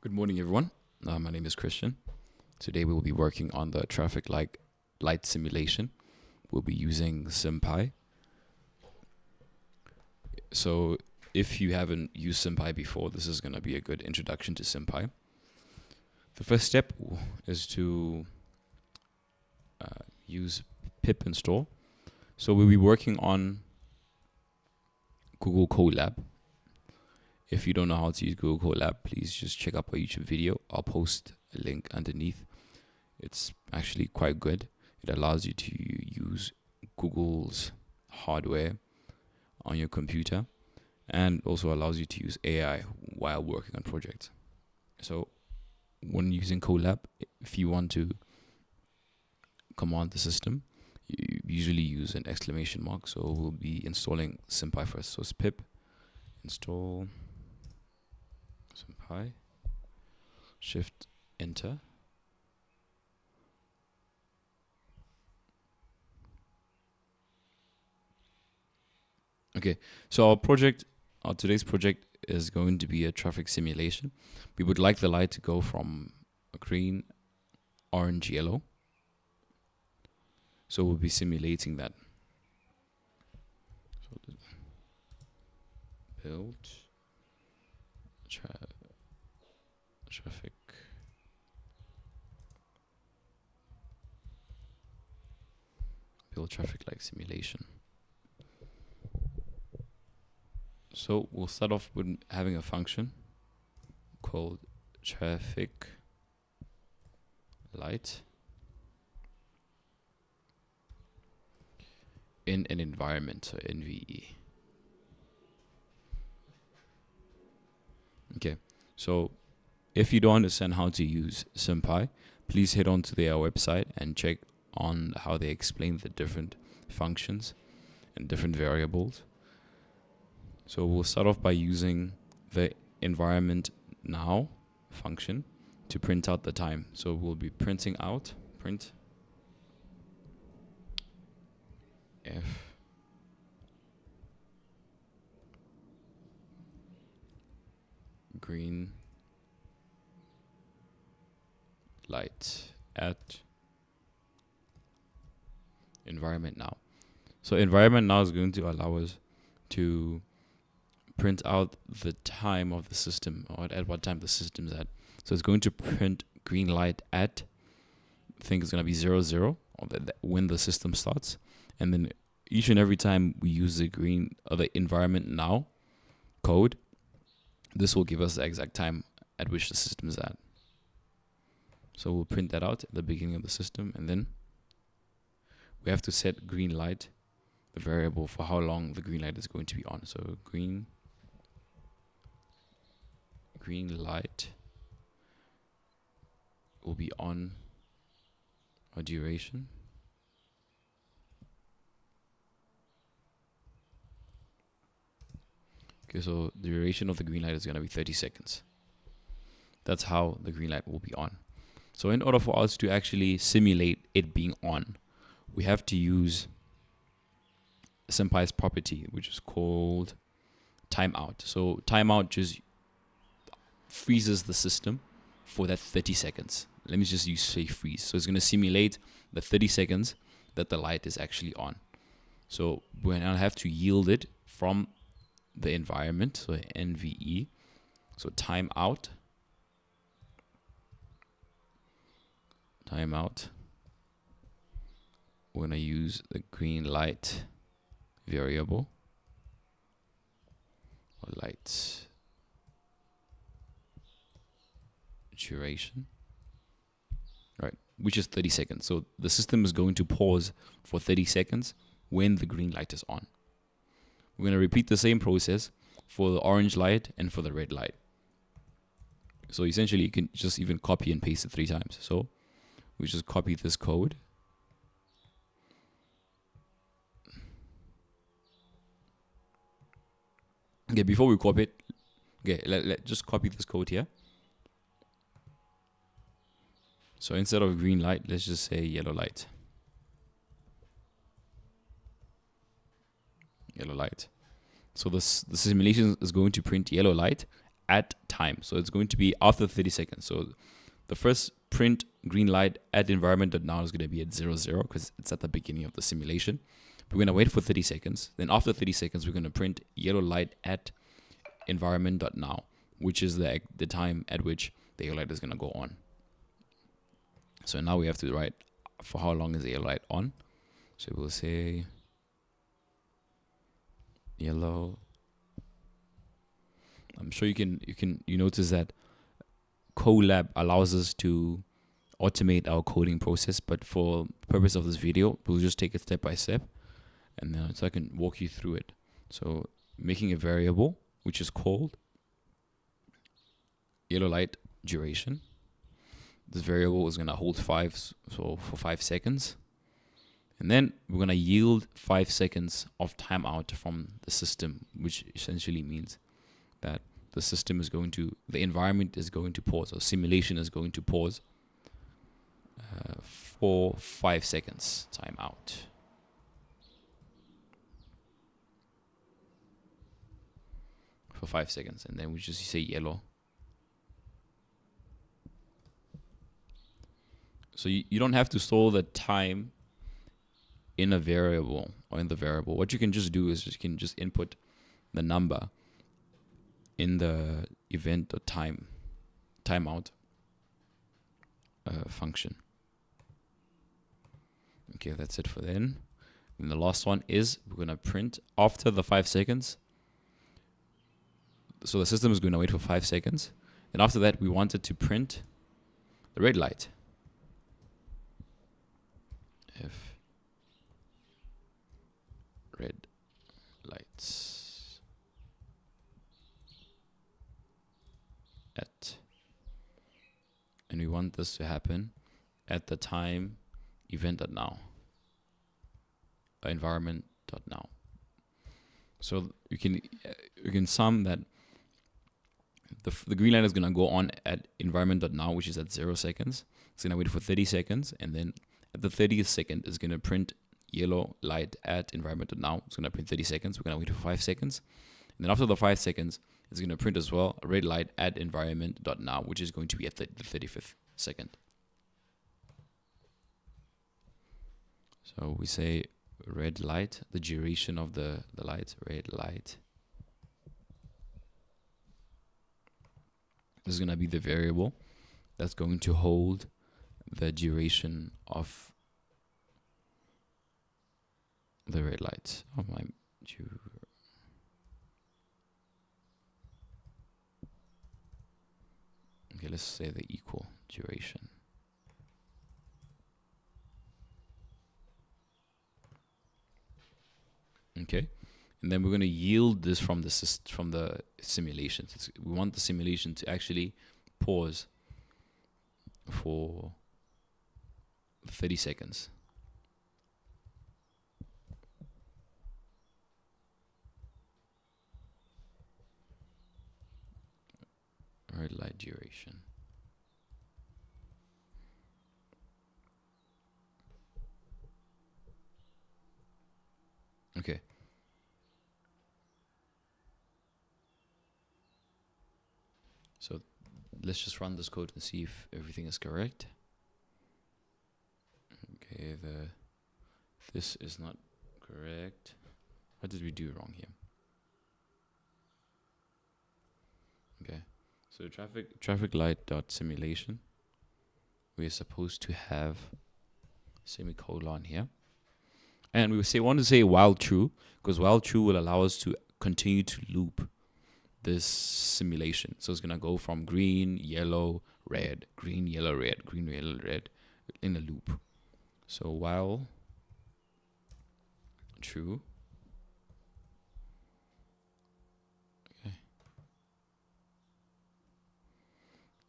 Good morning, everyone. My name is Christian. Today we will be working on the traffic light simulation. We'll be using SimPy. So if you haven't used SimPy before, this is going to be a good introduction to SimPy. The first step is to use pip install. So we'll be working on Google Colab. If you don't know how to use Google Colab, please just check out my YouTube video. I'll post a link underneath. It's actually quite good. It allows you to use Google's hardware on your computer and also allows you to use AI while working on projects. So when using Colab, if you want to command the system, you usually use an exclamation mark. So we'll be installing SimPy first. So it's pip install SimPy, shift enter. Okay, so our today's project is going to be a traffic simulation. We would like the light to go from green, orange, yellow. So we'll be simulating that. So build traffic light simulation. So we'll start off with having a function called traffic light in an environment, so NVE. Okay, so if you don't understand how to use SimPy, please head on to their website and check on how they explain the different functions and different variables. So we'll start off by using the environment now function to print out the time. So we'll be printing out print f green light at environment now. So environment now is going to allow us to print out the time of the system, or at what time the system's at. So it's going to print green light at, I think it's going to be 00, or when the system starts. And then each and every time we use the green or the environment now code, this will give us the exact time at which the system is at. So we'll print that out at the beginning of the system, and then we have to set green light, the variable for how long the green light is going to be on. So green light will be on a duration. Okay, so the duration of the green light is going to be 30 seconds. That's how the green light will be on. So in order for us to actually simulate it being on, we have to use SimPy's property, which is called timeout. So timeout just freezes the system for that 30 seconds. Let me just say freeze. So it's going to simulate the 30 seconds that the light is actually on. So we're going to have to yield it from the environment, so NVE. So timeout. We're going to use the green light variable, or light duration, right, which is 30 seconds. So the system is going to pause for 30 seconds when the green light is on. We're going to repeat the same process for the orange light and for the red light. So essentially you can just even copy and paste it 3 times. So we just copy this code. Okay, before we copy it, okay, let's just copy this code here. So instead of green light, let's just say yellow light. So the simulation is going to print yellow light at time. So it's going to be after 30 seconds. So the first print green light at environment.now is going to be at 00 because it's at the beginning of the simulation. We're going to wait for 30 seconds. Then after 30 seconds, we're going to print yellow light at environment.now, which is the time at which the yellow light is going to go on. So now we have to write for how long is the yellow light on. So we'll say yellow. I'm sure you notice that Colab allows us to automate our coding process, but for the purpose of this video, we'll just take it step by step, and then so I can walk you through it. So making a variable which is called yellow light duration. This variable is going to hold 5, so for 5 seconds. And then we're going to yield 5 seconds of timeout from the system, which essentially means that the system is going to, the environment is going to pause, or simulation is going to pause for 5 seconds timeout. For 5 seconds, and then we just say yellow. So you don't have to store the time in a variable or in the variable. What you can just do is you can just input the number in the event or timeout function. Okay, that's it for then. And the last one is we're going to print after the 5 seconds. So the system is going to wait for 5 seconds. And after that, we wanted to print the red light. If red lights at, and we want this to happen at the time event.now, environment.now. So you can sum that the green light is going to go on at environment.now, which is at 0 seconds. It's going to wait for 30 seconds, and then at the 30th second, it's going to print yellow light at environment.now. It's going to print 30 seconds. We're going to wait for 5 seconds. And then after the 5 seconds, it's going to print as well a red light at environment.now, which is going to be at the 35th second. So we say red light, the duration of the light, red light. This is going to be the variable that's going to hold the duration of the red light of my okay, let's say the equal duration. Okay, and then we're going to yield this from the simulation. We want the simulation to actually pause for 30 seconds. Red light duration. Okay. So let's just run this code and see if everything is correct. Okay, this is not correct. What did we do wrong here? Okay, so traffic light dot simulation. We're supposed to have semicolon here, and we want to say while true, because while true will allow us to continue to loop this simulation. So it's gonna go from green, yellow, red, green, yellow, red, green, yellow, red in a loop. So while true,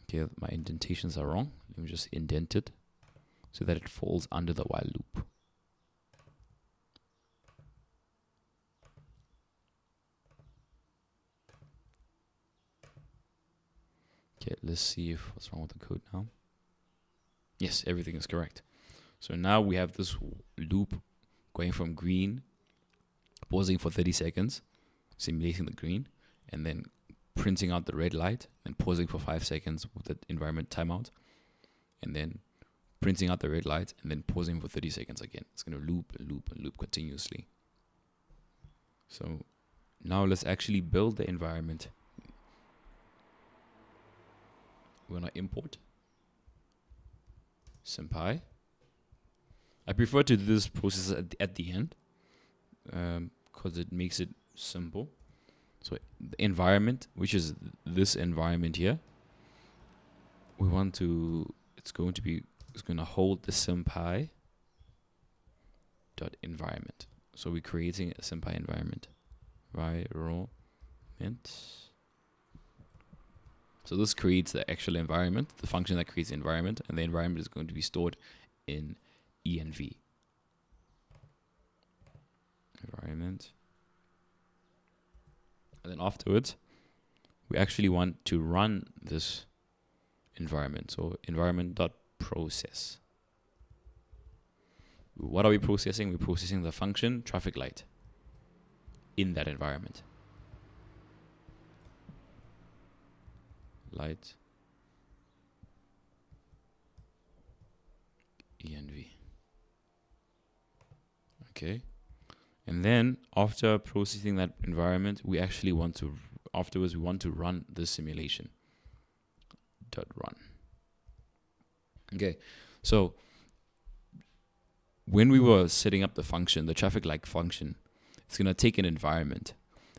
okay, my indentations are wrong. Let me just indent it so that it falls under the while loop. Okay, let's see what's wrong with the code now. Yes, everything is correct. So now we have this loop going from green, pausing for 30 seconds, simulating the green, and then printing out the red light and pausing for 5 seconds with the environment timeout, and then printing out the red light and then pausing for 30 seconds again. It's going to loop and loop and loop continuously. So now let's actually build the environment. We're going to import SimPy. I prefer to do this process at the end because it makes it simple. So the environment, which is this environment here, we want to, it's going to hold the SimPy dot environment. So we're creating a SimPy environment. Environment. So this creates the actual environment, the function that creates the environment, and the environment is going to be stored in env. Environment. And then afterwards, we actually want to run this environment. So environment.process. What are we processing? We're processing the function traffic light in that environment. Light env. Okay. And then after processing that environment, we actually want to, afterwards we want to run the simulation. .run. Okay. So when we were setting up the function, the traffic light function, it's going to take an environment.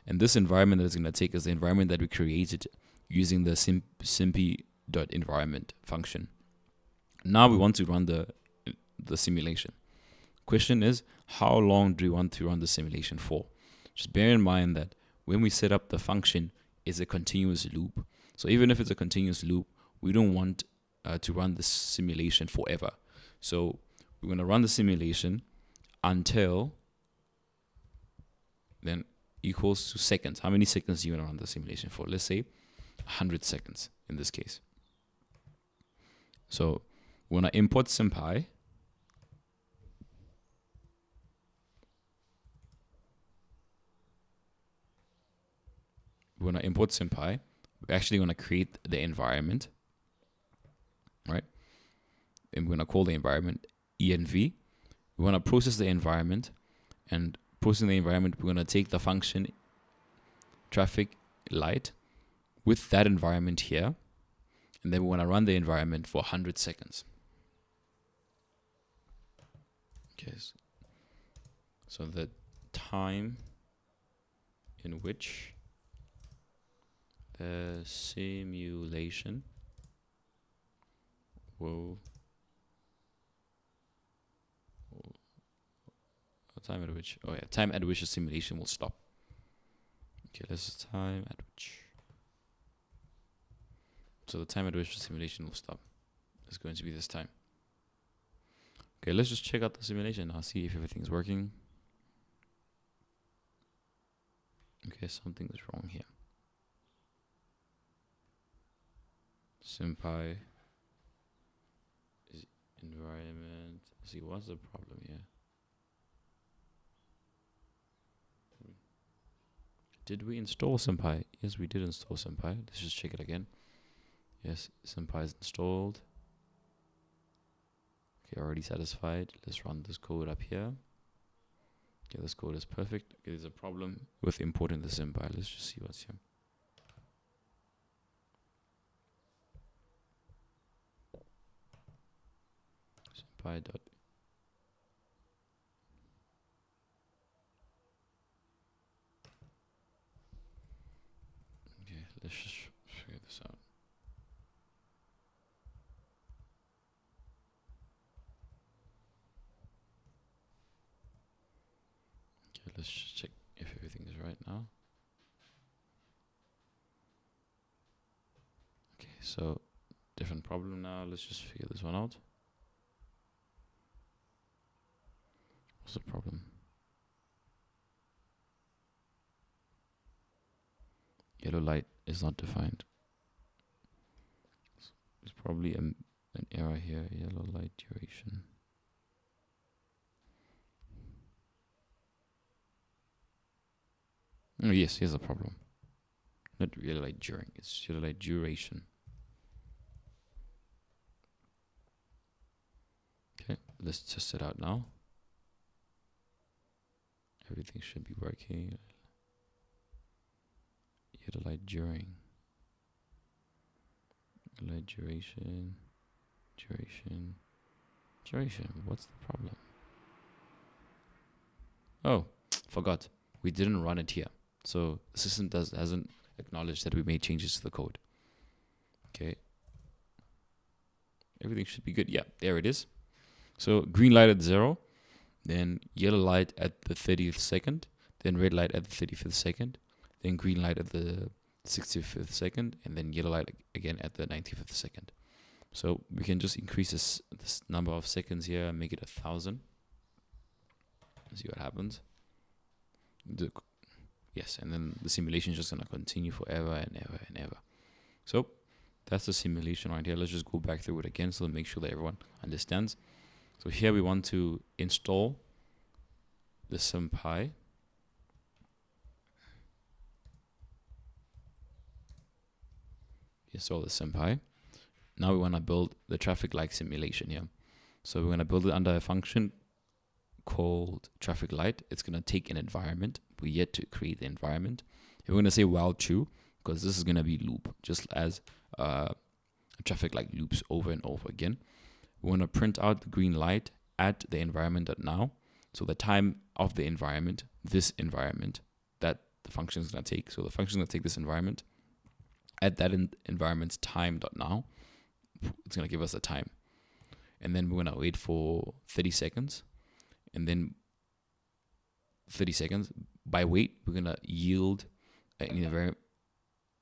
And this environment that it's going to take is the environment that we created using the simpy.environment function. Now we want to run the simulation. Question is, how long do we want to run the simulation for? Just bear in mind that when we set up the function, it's a continuous loop. So even if it's a continuous loop, we don't want to run the simulation forever. So we're going to run the simulation until then equals to seconds. How many seconds do you want to run the simulation for? Let's say 100 seconds in this case. So we're going to import SimPy. We're going to import SimPy. We're actually going to create the environment, right? And we're going to call the environment env. We want to process the environment, and processing the environment, we're going to take the function traffic light with that environment here, and then we want to run the environment for 100 seconds. Okay, so the time in which the simulation will time at which the simulation will stop. Okay, let's time at which. So the time at which the simulation will stop is going to be this time. Okay, let's just check out the simulation now, see if everything's working. Okay, something is wrong here. SimPy is environment. Let's see, what's the problem here? Did we install SimPy? Yes, we did install SimPy. Let's just check it again. Yes, SimPy is installed. Okay, already satisfied. Let's run this code up here. Okay, this code is perfect. Okay, there's a problem with importing the SimPy. Let's just see what's here. SimPy dot. Okay, let's just figure this out. Okay, let's just check if everything is right now. Okay, so different problem now. Let's just figure this one out. What's the problem? Yellow light is not defined. There's probably an error here. Yellow light duration. Oh, yes, here's a problem. not yellow light during, it's yellow light duration. Okay, let's test it out now. Everything should be working. Yellow light during. Yellow light duration. Duration. What's the problem? Oh, forgot. We didn't run it here. So the system hasn't acknowledged that we made changes to the code. Okay. Everything should be good. Yeah, there it is. So green light at 0, then yellow light at the 30th second, then red light at the 35th second, then green light at the 65th second, and then yellow light again at the 95th second. So we can just increase this number of seconds here and make it 1,000. See what happens. Yes, and then the simulation is just going to continue forever and ever and ever. So that's the simulation right here. Let's just go back through it again so to make sure that everyone understands. So here we want to install the SimPy. Install the SimPy. Now we want to build the traffic light simulation here. So we're going to build it under a function called traffic light. It's going to take an environment. We're yet to create the environment. We're going to say while true because this is going to be loop, just as a traffic light loops over and over again. We want to print out the green light at the environment.now. So the time of the environment, this environment that the function is going to take. So the function is going to take this environment at that environment's time.now. It's going to give us a time. And then we're going to wait for 30 seconds. And then 30 seconds. By wait, we're going to yield an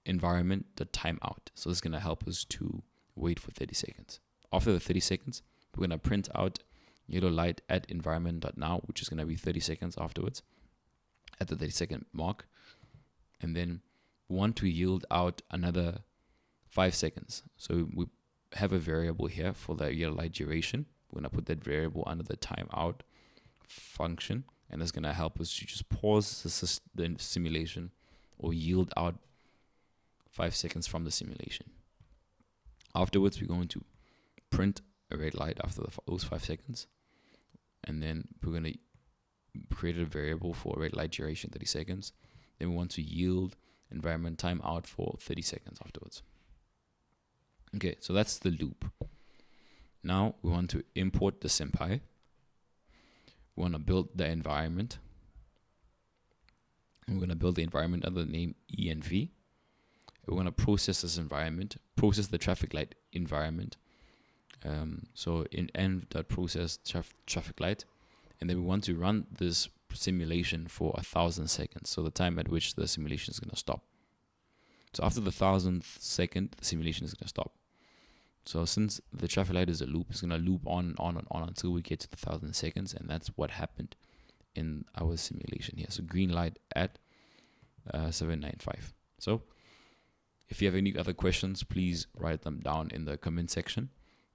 environment the timeout. So this is going to help us to wait for 30 seconds. After the 30 seconds, we're going to print out yellow light at environment.now, which is going to be 30 seconds afterwards at the 30-second mark. And then we want to yield out another 5 seconds. So we have a variable here for the yellow light duration. We're going to put that variable under the timeout function, and that's going to help us to just pause the simulation or yield out 5 seconds from the simulation. Afterwards, we're going to print a red light after those 5 seconds, and then we're going to create a variable for red light duration 30 seconds. Then we want to yield environment timeout for 30 seconds afterwards. Okay, so that's the loop. Now we want to import the SimPy. We want to build the environment. And we're going to build the environment under the name env. We're going to process this environment, process the traffic light environment. So in env.process traffic light, and then we want to run this simulation for 1,000 seconds. So the time at which the simulation is going to stop. So after the 1,000th second, the simulation is going to stop. So since the traffic light is a loop, it's going to loop on until we get to the 1,000 seconds, and that's what happened in our simulation here. So green light at 795. So if you have any other questions, please write them down in the comment section,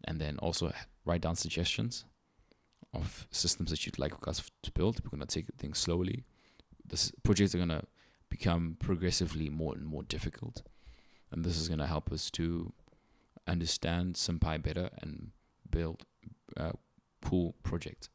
and then also write down suggestions of systems that you'd like us to build. We're going to take things slowly. This projects are going to become progressively more and more difficult, and this is going to help us to understand SimPy better and build cool projects.